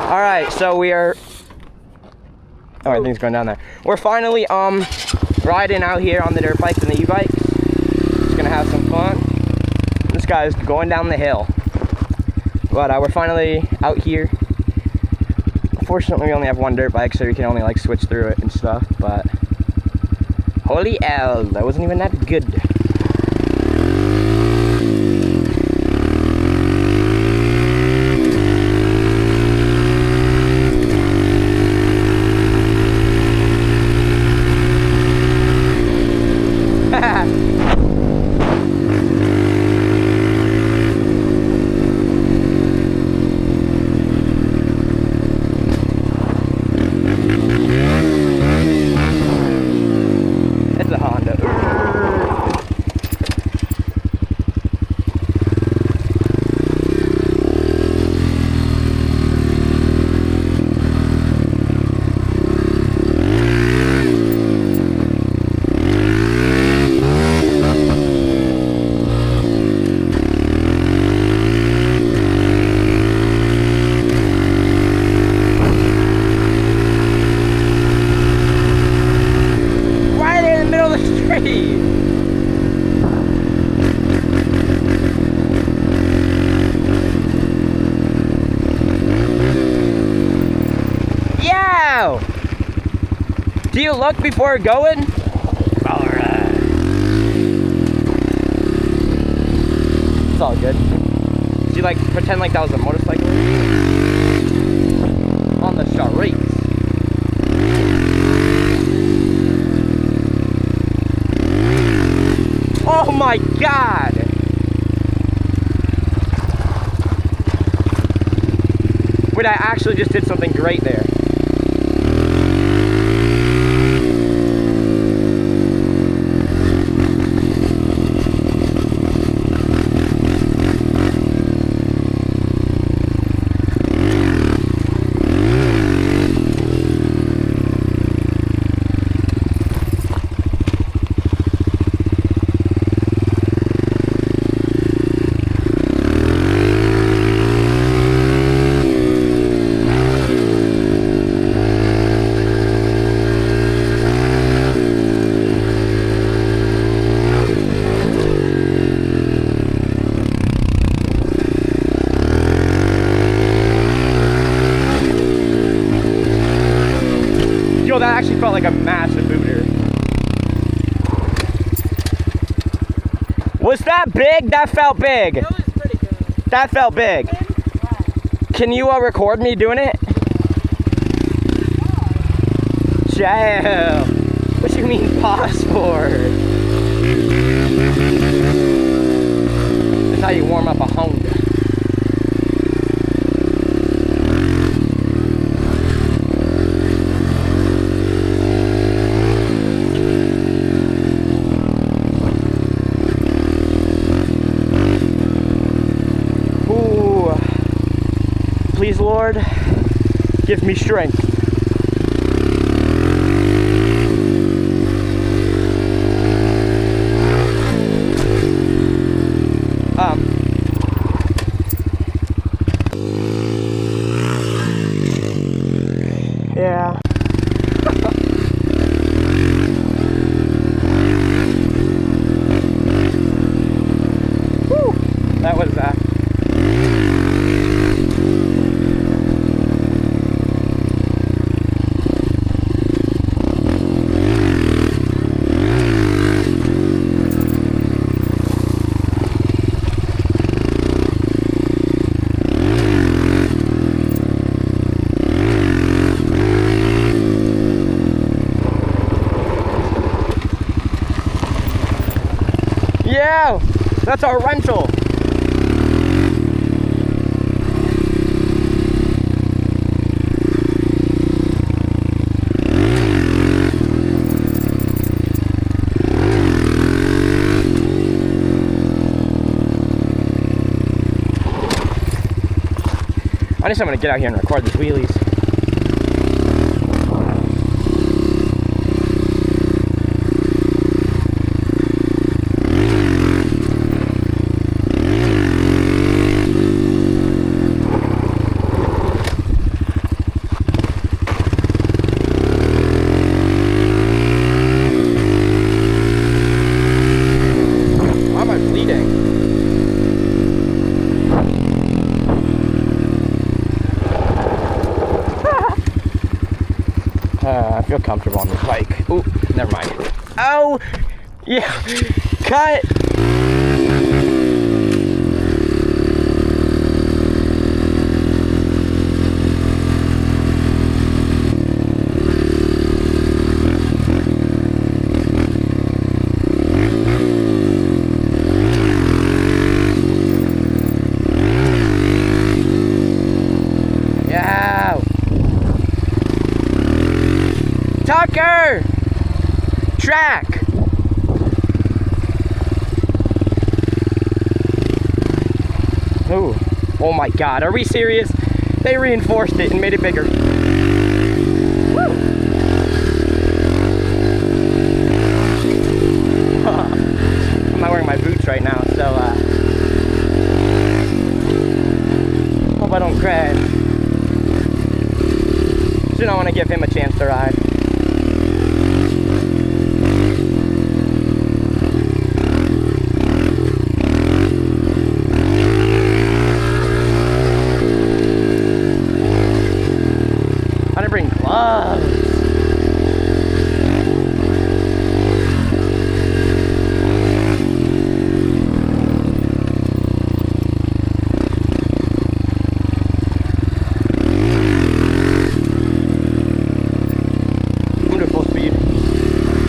All right, so we are. Oh, I think it's going down there. We're finally riding out here on the dirt bikes and the e-bikes. Just gonna have some fun. This guy's going down the hill. But we're finally out here. Unfortunately, we only have one dirt bike, so we can only like switch through it and stuff. But holy hell, that wasn't even that good. It's a Honda. Yeah! Do you look before going? Alright. It's all good. Do you like pretend like that was a motorcycle? On the streets. Oh my god! Wait, I actually just did something great there. Yo, that actually felt like a massive booter. Was that big? That felt big. It was pretty good. That felt big. Can you record me doing it? Jail. What you mean pause for? That's how you warm up a Honda. Please, Lord, give me strength. Yeah. Woo! That was Yeah, that's our rental. I just want to get out here and record these wheelies. I feel comfortable on this bike. Ooh, never mind. Oh, yeah, cut. Tucker! Track! Ooh. Oh my god, are we serious? They reinforced it and made it bigger. Woo! I'm not wearing my boots right now, so hope I don't crash. Soon I want to give him a chance to ride.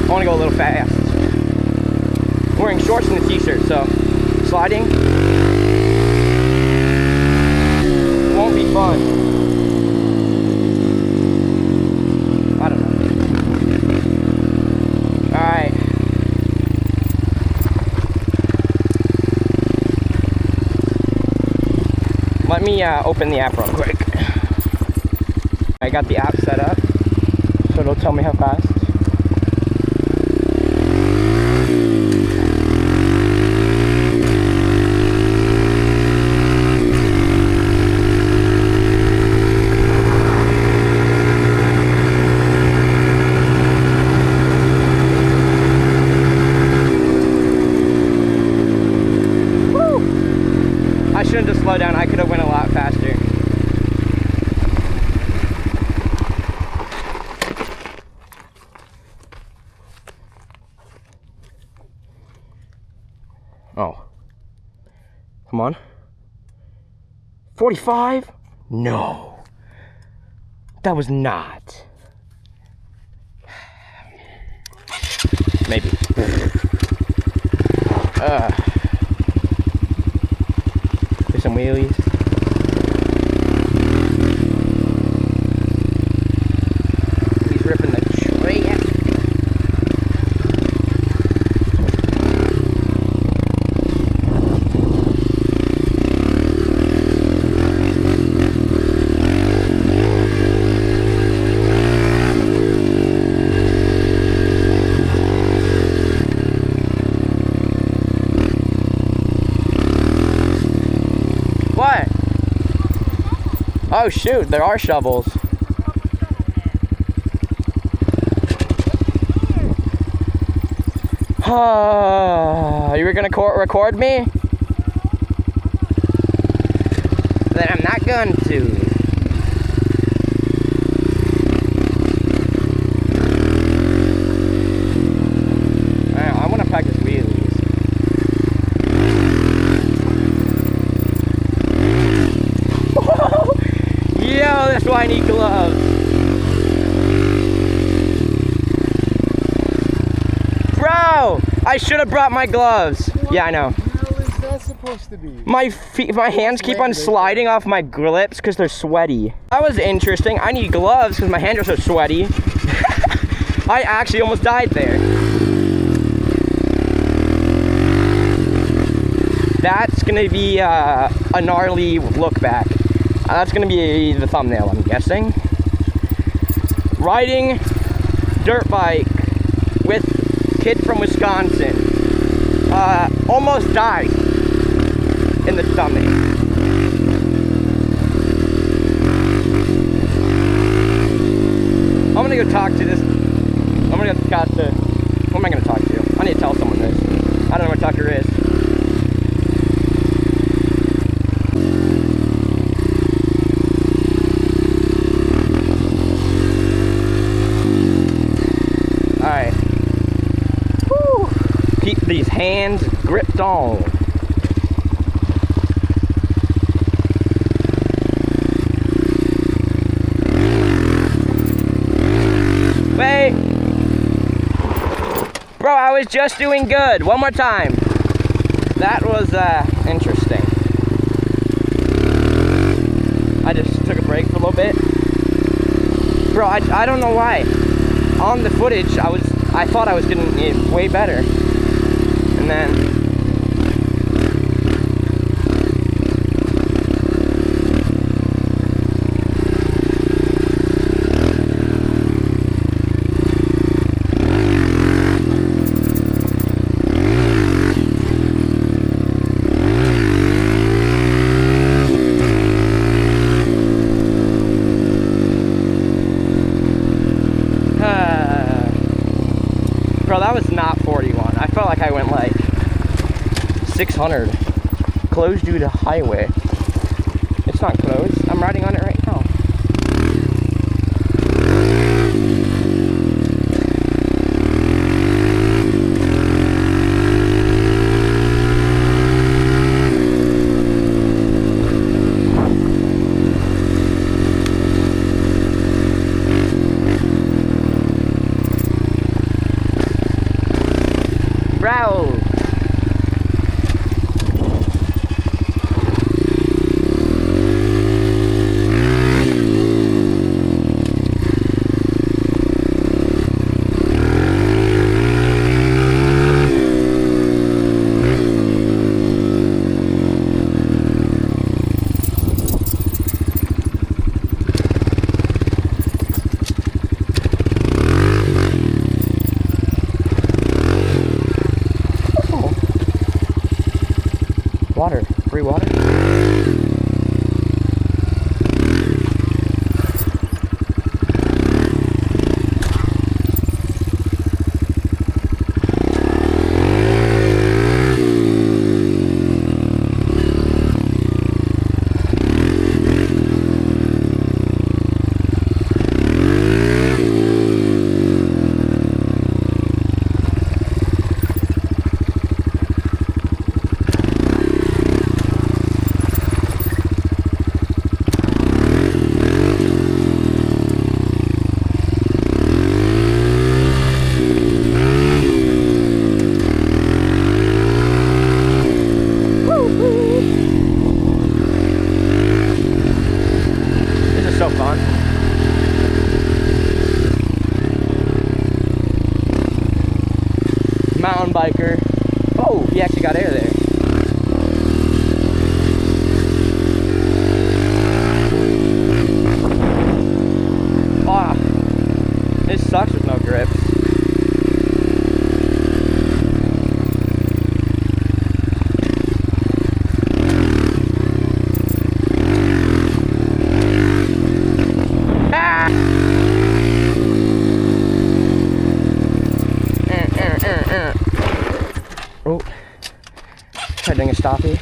I want to go a little fast. I'm wearing shorts and a t-shirt, so sliding won't be fun. I don't know. Alright. Let me open the app real quick. I got the app set up, so it'll tell me how fast. I shouldn't have slowed down. I could have went a lot faster. Oh. Come on. 45? No. That was not. Maybe. Do some wheelies. He's ripping the track. What? Oh shoot, there are shovels. You were gonna record me? Then I'm not going to. I want to practice wheelies. Yo, that's why I need gloves. Bro, I should have brought my gloves. What yeah, I know. What the hell is that supposed to be? My hands keep on sliding off my grips because they're sweaty. That was interesting. I need gloves because my hands are so sweaty. I actually almost died there. That's gonna be a gnarly look back. That's gonna be the thumbnail, I'm guessing. Riding dirt bike with kid from Wisconsin. Almost died in the stomach. I'm gonna go talk to this. I'm gonna go talk to. Who am I gonna talk to? I need to tell someone this. I don't know where Tucker is. these hands gripped on. Wait! Bro, I was just doing good. One more time. That was interesting. I just took a break for a little bit. Bro, I don't know why. On the footage, I thought I was getting it way better. And then bro, that was not 41. I felt like I went like 600. Closed due to highway. It's not closed. I'm riding on it right now. Bro. Water, free water. So fun. Mountain biker. Oh, he actually got air there. Ah, this sucks with no grips. Oh, try doing a stoppie.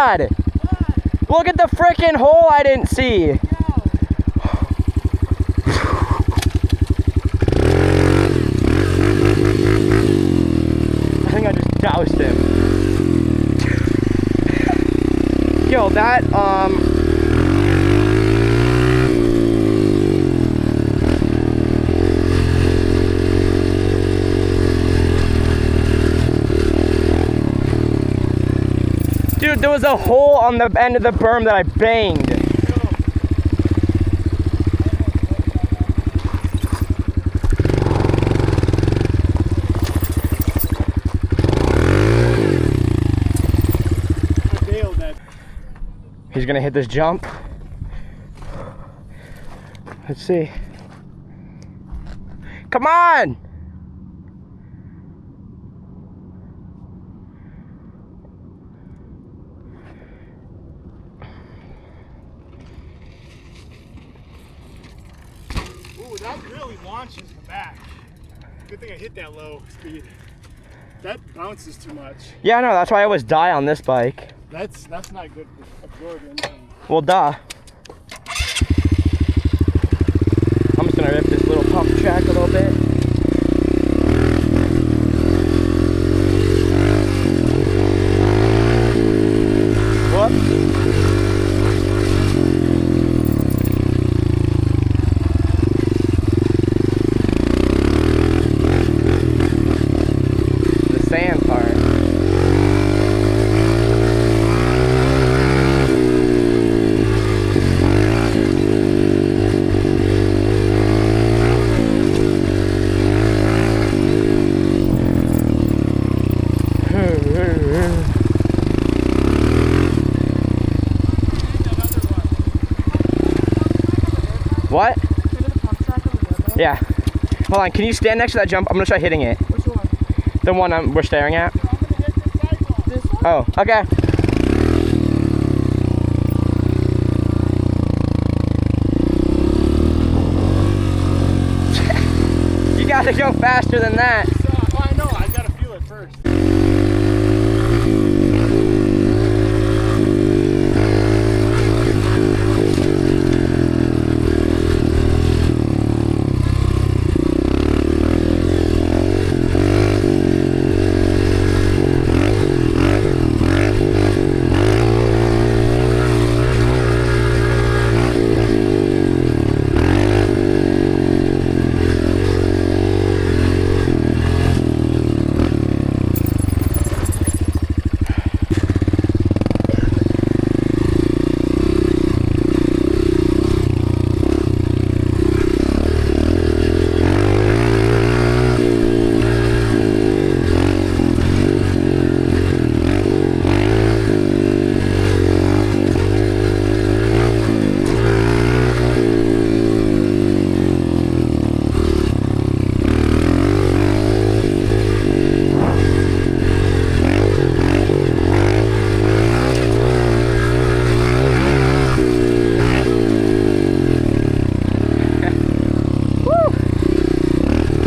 God! Look at the frickin' hole I didn't see! I think I just doused him. Yo, that, dude, there was a hole on the end of the berm that I banged. He's gonna hit this jump. Let's see. Come on! Ooh, that really launches the back. Good thing I hit that low speed. That bounces too much. Yeah, no, that's why I always die on this bike. That's not good for absorbing. Well, duh. I'm just gonna rip this little pump track a little bit. Whoops. The sand part. What? Yeah. Hold on, can you stand next to that jump? I'm gonna try hitting it. Which one? The one we're staring at. This one? Oh, okay. You gotta go faster than that. Oh, I know. I gotta feel it first.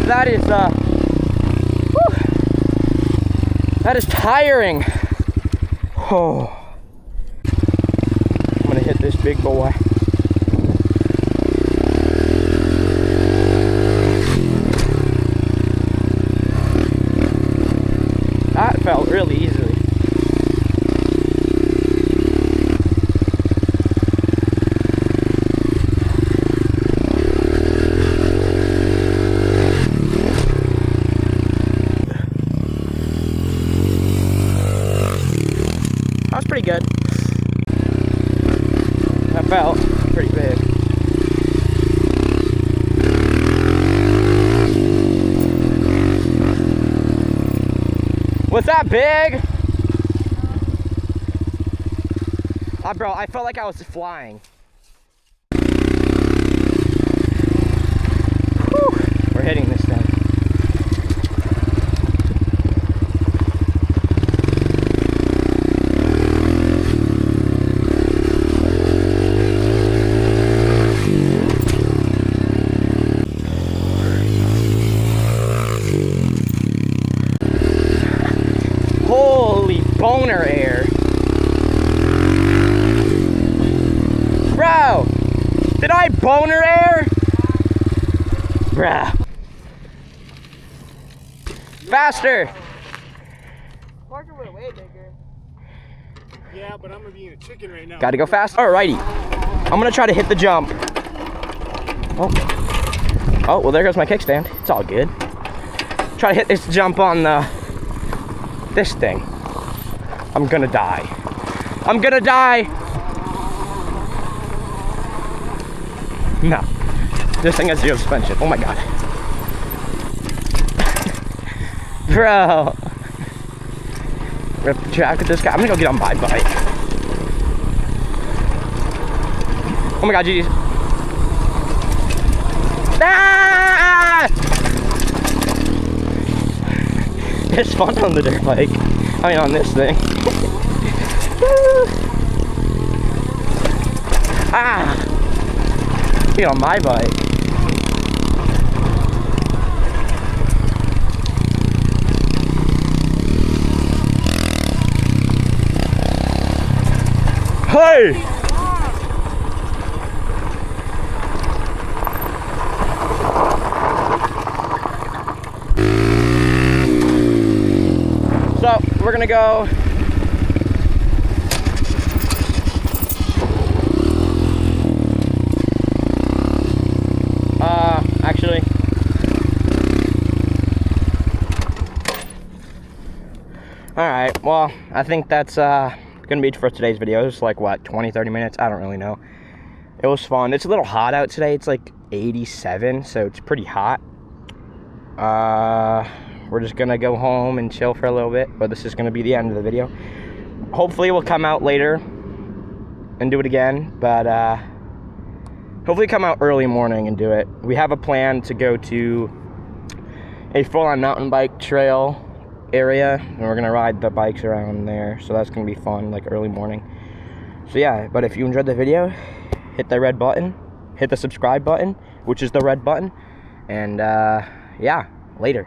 That is, that is tiring. Oh. I'm gonna hit this big boy. That felt really easily. Pretty good. That felt pretty big. Was that big? Bro, I felt like I was flying. Whew. We're hitting this thing. Holy boner air. my boner air? Bruh. Faster. Parker went way bigger. Yeah, but I'm gonna be in a chicken right now. Gotta go fast. Alrighty. I'm gonna try to hit the jump. Oh. Oh, well, there goes my kickstand. It's all good. Try to hit this jump on this thing. I'm gonna die. I'm gonna die. No. This thing has zero suspension. Oh my god. Bro. Rip the track with this guy. I'm gonna go get on my bike. Oh my god, jeez. Ah! It's fun on the dirt bike. I mean, on this thing. Ah! Get on my bike. Hey! So, we're gonna go actually alright, well, I think that's gonna be it for today's video. It's like what, 20-30 minutes? I don't really know. It was fun. It's a little hot out today. It's like 87, so it's pretty hot. We're just gonna go home and chill for a little bit, but this is gonna be the end of the video. Hopefully we'll come out later and do it again, but hopefully come out early morning and do it. We have a plan to go to a full-on mountain bike trail area, and we're gonna ride the bikes around there, so that's gonna be fun, like early morning. So yeah, but if you enjoyed the video, hit the red button, hit the subscribe button, which is the red button, and yeah, later.